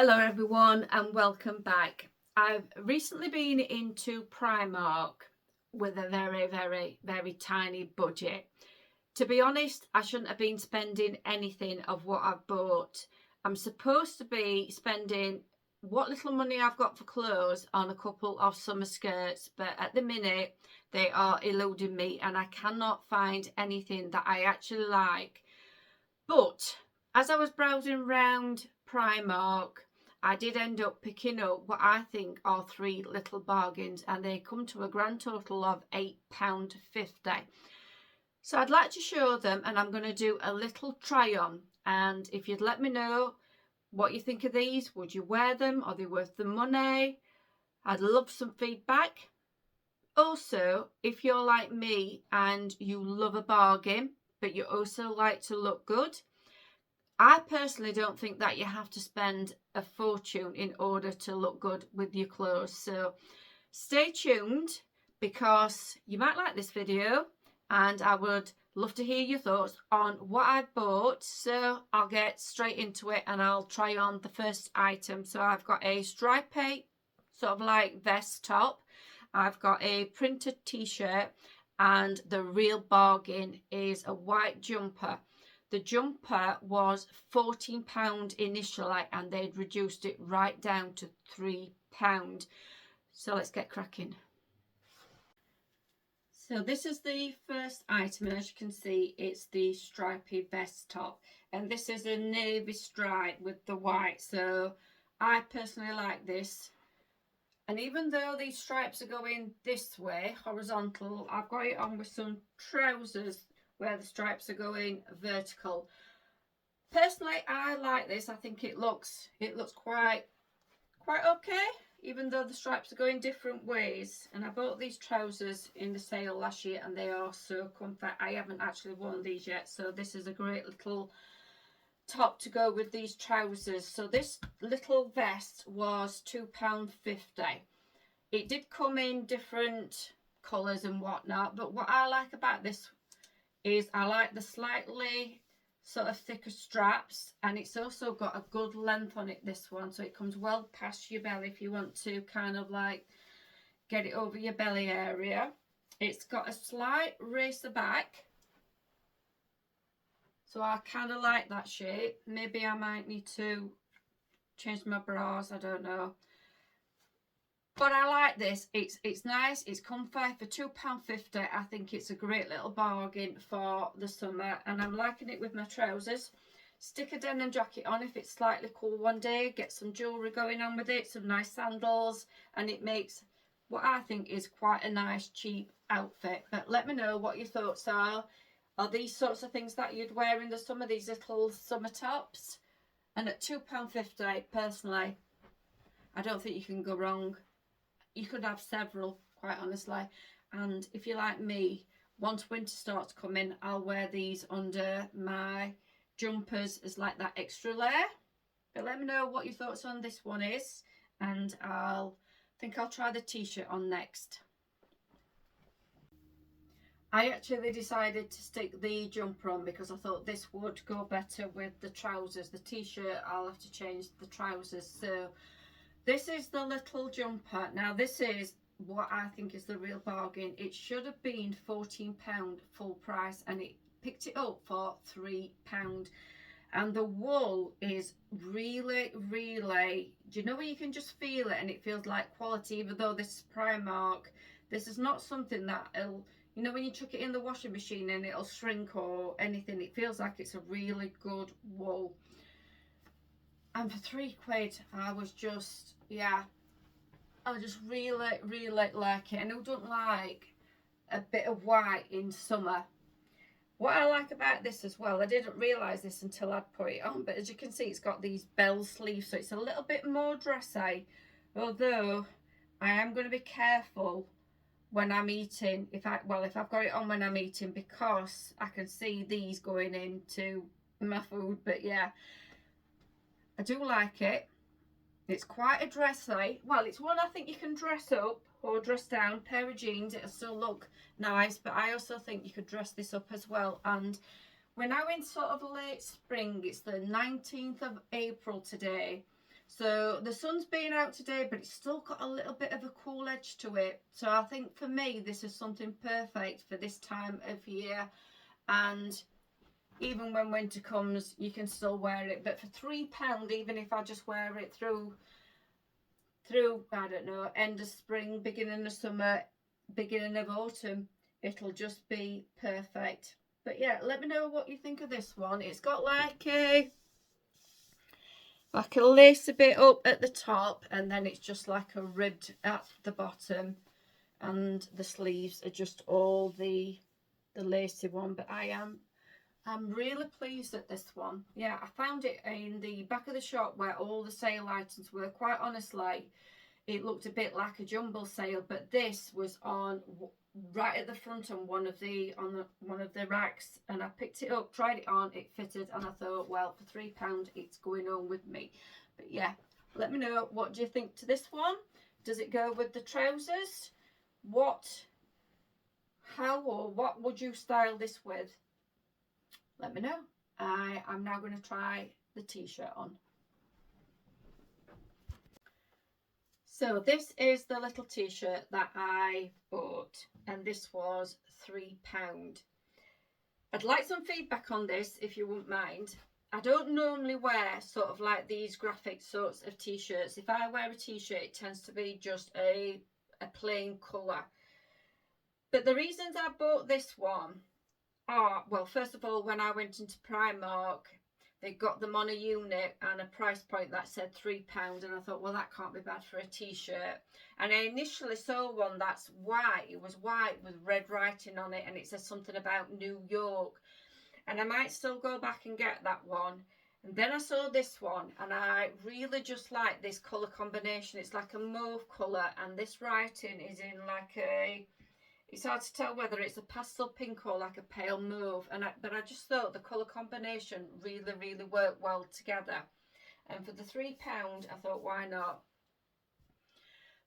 Hello everyone and welcome back. I've recently been into Primark with a very tiny budget. To be honest, I shouldn't have been spending anything of what I've bought. I'm supposed to be spending what little money I've got for clothes on a couple of summer skirts, but at the minute they are eluding me and I cannot find anything that I actually like. But as I was browsing around Primark, I did end up picking up what I think are three little bargains, and they come to a grand total of £8.50. So I'd like to show them, and I'm going to do a little try on. And if you'd let me know what you think of these, would you wear them? Are they worth the money? I'd love some feedback. Also, if you're like me and you love a bargain, but you also like to look good, I personally don't think that you have to spend a fortune in order to look good with your clothes. So stay tuned because you might like this video and I would love to hear your thoughts on what I bought. So I'll get straight into it and I'll try on the first item. So I've got a stripey sort of like vest top. I've got a printed t-shirt, and the real bargain is a white jumper. The jumper was £14 initially and they'd reduced it right down to £3. So let's get cracking. So this is the first item, and as you can see, it's the stripy vest top, and this is a navy stripe with the white. So I personally like this, and even though these stripes are going this way horizontal, I've got it on with some trousers where the stripes are going vertical. Personally, I like this. I think it looks quite okay, even though the stripes are going different ways. And I bought these trousers in the sale last year and they are so comfy. I haven't actually worn these yet, so this is a great little top to go with these trousers. So this little vest was £2.50. It did come in different colours and whatnot, but what I like about this is I like the slightly sort of thicker straps, and it's also got a good length on it, this one, so it comes well past your belly if you want to kind of like get it over your belly area. It's got a slight racer back, so I kind of like that shape. Maybe I might need to change my bras, I don't know. But I like this. It's nice, it's comfy. For £2.50, I think it's a great little bargain for the summer, and I'm liking it with my trousers. Stick a denim jacket on if it's slightly cool one day, get some jewellery going on with it, some nice sandals, and it makes what I think is quite a nice cheap outfit. But let me know what your thoughts are. Are these sorts of things that you'd wear in the summer, these little summer tops? And at £2.50, personally, I don't think you can go wrong. You could have several, quite honestly. And if you're like me, once winter starts coming, I'll wear these under my jumpers as like that extra layer. But let me know what your thoughts on this one is, and I'll try the t-shirt on next. I actually decided to stick the jumper on because I thought this would go better with the trousers. The t-shirt, I'll have to change the trousers. So this is the little jumper. Now this is what I think is the real bargain. It should have been £14 full price and it picked it up for £3. And the wool is really, do you know where you can just feel it and it feels like quality, even though this is Primark. This is not something that'll, you know, when you chuck it in the washing machine and it'll shrink or anything. It feels like it's a really good wool. And for £3, I was just, yeah, I just really like it. And who don't like a bit of white in summer? What I like about this as well, I didn't realise this until I'd put it on, but as you can see, it's got these bell sleeves, so it's a little bit more dressy. Although I am going to be careful when I'm eating, if I've got it on when I'm eating, because I can see these going into my food. But yeah, I do like it. It's quite a dressy. Well, it's one I think you can dress up or dress down. Pair of jeans, it'll still look nice, but I also think you could dress this up as well. And we're now in sort of late spring. It's the 19th of April today. So the sun's been out today, but it's still got a little bit of a cool edge to it. So I think for me, this is something perfect for this time of year. And even when winter comes, you can still wear it. But for £3, even if I just wear it through, I don't know, end of spring, beginning of summer, beginning of autumn, it'll just be perfect. But yeah, let me know what you think of this one. It's got like a lace a bit up at the top, and then it's just like a ribbed at the bottom, and the sleeves are just all the lacy one. But I'm really pleased at this one. Yeah, I found it in the back of the shop where all the sale items were. Quite honestly, it looked a bit like a jumble sale, but this was on right at the front on one of the racks, and I picked it up, tried it on, it fitted, and I thought, well, for £3 it's going on with me. But yeah, let me know, what do you think to this one? Does it go with the trousers? How or what would you style this with? Let me know. I'm now going to try the t-shirt on. So this is the little t-shirt that I bought, and this was £3. I'd like some feedback on this if you wouldn't mind. I don't normally wear sort of like these graphic sorts of t-shirts. If I wear a t-shirt, it tends to be just a plain colour. But the reasons I bought this one are, well, first of all, when I went into Primark, they got them on a unit and a price point that said £3, and I thought, well, that can't be bad for a t-shirt. And I initially saw one that's white. It was white with red writing on it, and it says something about New York, and I might still go back and get that one. And then I saw this one, and I really just like this colour combination. It's like a mauve colour, and this writing is in like a, it's hard to tell whether it's a pastel pink or like a pale mauve, but I just thought the colour combination really worked well together. And for the £3, I thought, why not?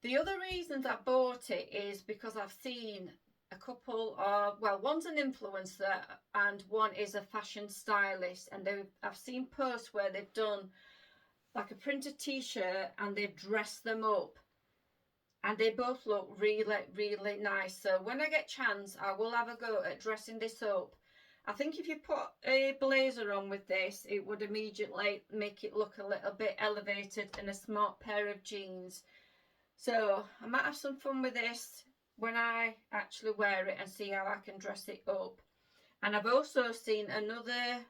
The other reasons I bought it is because I've seen a couple of, well, one's an influencer and one is a fashion stylist, and I've seen posts where they've done like a printed t-shirt and they've dressed them up. And they both look really nice. So when I get a chance, I will have a go at dressing this up. I think if you put a blazer on with this, it would immediately make it look a little bit elevated, and a smart pair of jeans. So I might have some fun with this when I actually wear it and see how I can dress it up. And I've also seen another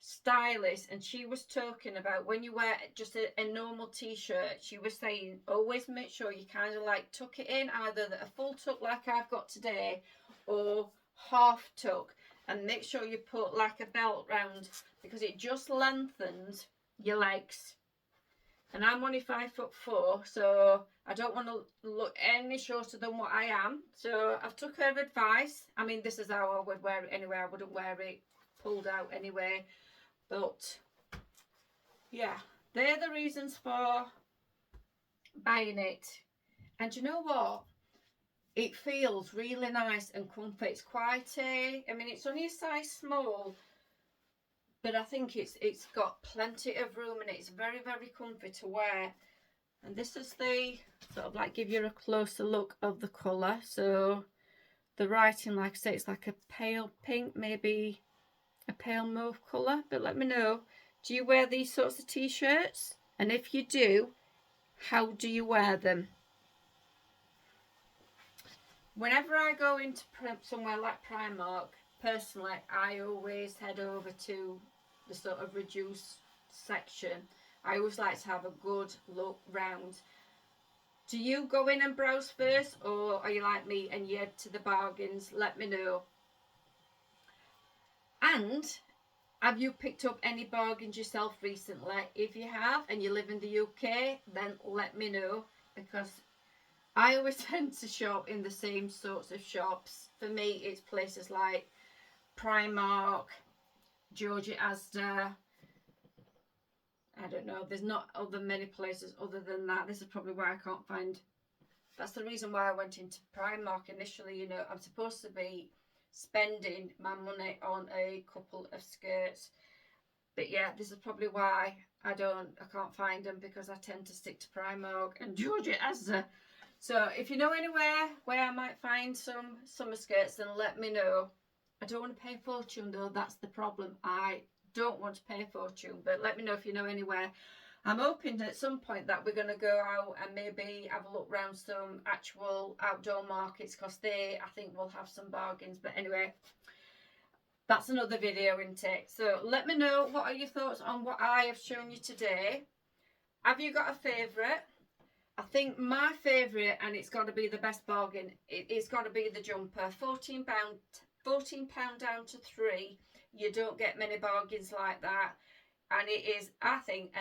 stylist, and she was talking about when you wear just a normal t-shirt, she was saying always make sure you kind of like tuck it in, either a full tuck like I've got today or half tuck, and make sure you put like a belt round, because it just lengthens your legs. And I'm only 5'4", so I don't want to look any shorter than what I am. So I've took her advice. I mean, this is how I would wear it anyway. I wouldn't wear it pulled out anyway. But yeah, they're the reasons for buying it. And you know what? It feels really nice and comfy. It's quite I mean, it's only a size small, but I think it's got plenty of room, and it's very comfy to wear. And this is the sort of like give you a closer look of the colour. So the writing, like I say, it's like a pale pink, maybe a pale mauve colour. But let me know, do you wear these sorts of t-shirts? And if you do, how do you wear them? Whenever I go into somewhere like Primark, personally, I always head over to the sort of reduced section. I always like to have a good look round. Do you go in and browse first, or are you like me and you head to the bargains? Let me know. And have you picked up any bargains yourself recently? If you have and you live in the UK, then let me know, because I always tend to shop in the same sorts of shops. For me, it's places like Primark, Georgie Asda. I don't know, there's not many places other than that. This is probably why I can't find. That's the reason why I went into Primark initially. You know, I'm supposed to be spending my money on a couple of skirts. But yeah, this is probably why I can't find them because I tend to stick to Primark and Georgia Asda. So if you know anywhere where I might find some summer skirts, then let me know. I don't want to pay a fortune though, that's the problem. I don't want to pay a fortune, but let me know if you know anywhere. I'm hoping at some point that we're going to go out and maybe have a look around some actual outdoor markets, because I think we'll have some bargains. But anyway, that's another video, isn't it? So let me know, what are your thoughts on what I have shown you today? Have you got a favourite? I think my favourite, and it's got to be the best bargain, it's got to be the jumper. £14 down to £3. You don't get many bargains like that, and it is, I think,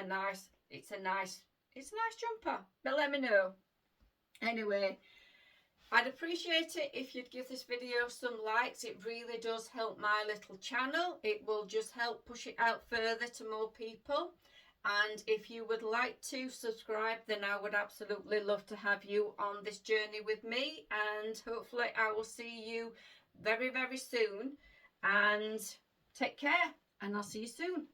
it's a nice jumper. But let me know. Anyway, I'd appreciate it if you'd give this video some likes. It really does help my little channel. It will just help push it out further to more people. And if you would like to subscribe, then I would absolutely love to have you on this journey with me. And hopefully I will see you very, very soon. And take care, and I'll see you soon.